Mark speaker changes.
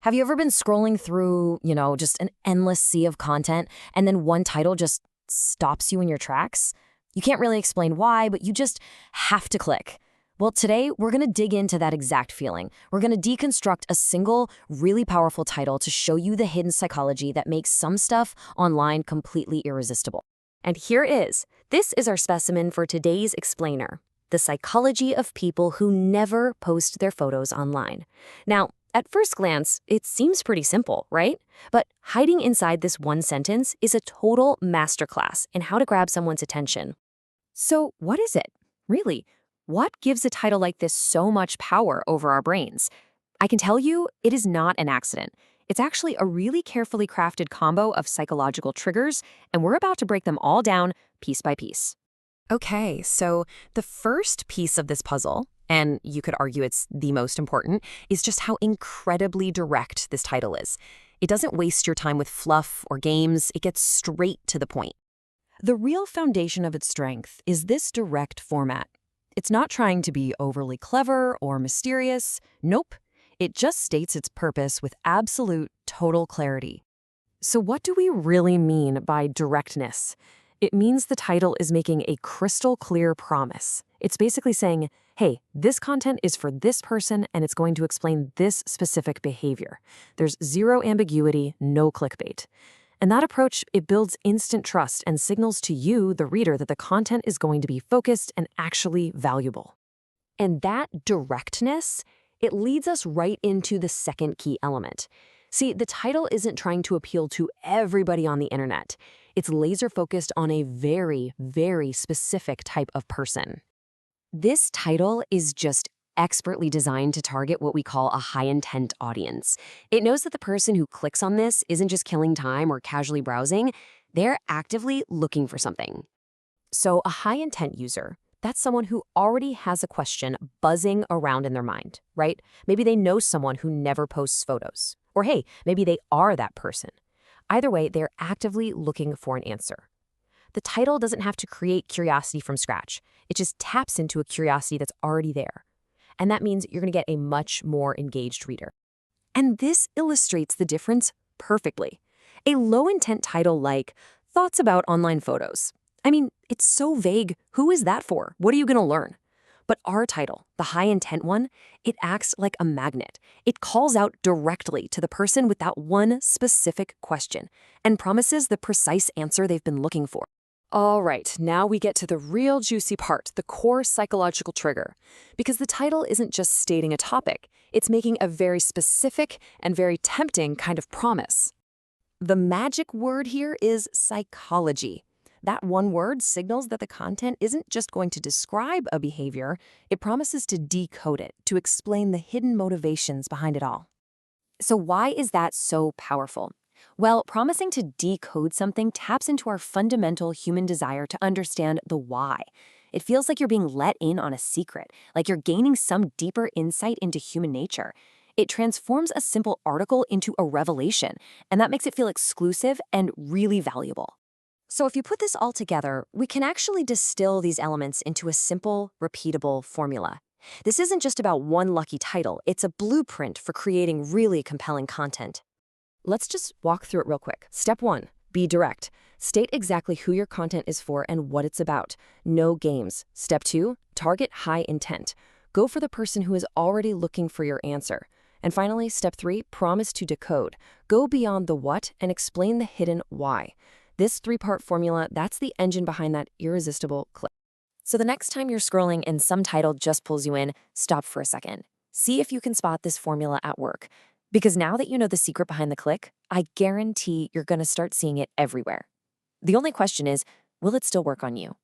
Speaker 1: Have you ever been scrolling through, just an endless sea of content and then one title just stops you in your tracks? You can't really explain why, but you just have to click. Well, today we're going to dig into that exact feeling. We're going to deconstruct a single, really powerful title to show you the hidden psychology that makes some stuff online completely irresistible. And here it is. This is our specimen for today's explainer: the psychology of people who never post their photos online. Now, at first glance, it seems pretty simple, right? But hiding inside this one sentence is a total masterclass in how to grab someone's attention. So what is it? Really? What gives a title like this so much power over our brains? I can tell you, it is not an accident. It's actually a really carefully crafted combo of psychological triggers, and we're about to break them all down piece by piece. Okay, so the first piece of this puzzle, and you could argue it's the most important, is just how incredibly direct this title is. It doesn't waste your time with fluff or games. It gets straight to the point. The real foundation of its strength is this direct format. It's not trying to be overly clever or mysterious. Nope. It just states its purpose with absolute, total clarity. So what do we really mean by directness? It means the title is making a crystal clear promise. It's basically saying, hey, this content is for this person and it's going to explain this specific behavior. There's zero ambiguity, no clickbait. And that approach, it builds instant trust and signals to you, the reader, that the content is going to be focused and actually valuable. And that directness, it leads us right into the second key element. See, the title isn't trying to appeal to everybody on the internet. It's laser-focused on a very, very specific type of person. This title is just expertly designed to target what we call a high-intent audience. It knows that the person who clicks on this isn't just killing time or casually browsing. They're actively looking for something. So a high-intent user, that's someone who already has a question buzzing around in their mind, right? Maybe they know someone who never posts photos. Or hey, maybe they are that person. Either way, they're actively looking for an answer. The title doesn't have to create curiosity from scratch. It just taps into a curiosity that's already there. And that means you're going to get a much more engaged reader. And this illustrates the difference perfectly. A low-intent title like Thoughts About Online Photos. I mean, it's so vague. Who is that for? What are you going to learn? But our title, the high-intent one, it acts like a magnet. It calls out directly to the person with that one specific question and promises the precise answer they've been looking for. All right, now we get to the real juicy part, the core psychological trigger. Because the title isn't just stating a topic, it's making a very specific and very tempting kind of promise. The magic word here is psychology. That one word signals that the content isn't just going to describe a behavior, it promises to decode it, to explain the hidden motivations behind it all. So why is that so powerful? Well, promising to decode something taps into our fundamental human desire to understand the why. It feels like you're being let in on a secret, like you're gaining some deeper insight into human nature. It transforms a simple article into a revelation, and that makes it feel exclusive and really valuable. So if you put this all together, we can actually distill these elements into a simple, repeatable formula. This isn't just about one lucky title, it's a blueprint for creating really compelling content. Let's just walk through it real quick. Step 1, be direct. State exactly who your content is for and what it's about. No games. Step 2, target high intent. Go for the person who is already looking for your answer. And finally, step 3, promise to decode. Go beyond the what and explain the hidden why. This 3-part formula, that's the engine behind that irresistible click. So the next time you're scrolling and some title just pulls you in, stop for a second. See if you can spot this formula at work. Because now that you know the secret behind the click, I guarantee you're going to start seeing it everywhere. The only question is, will it still work on you?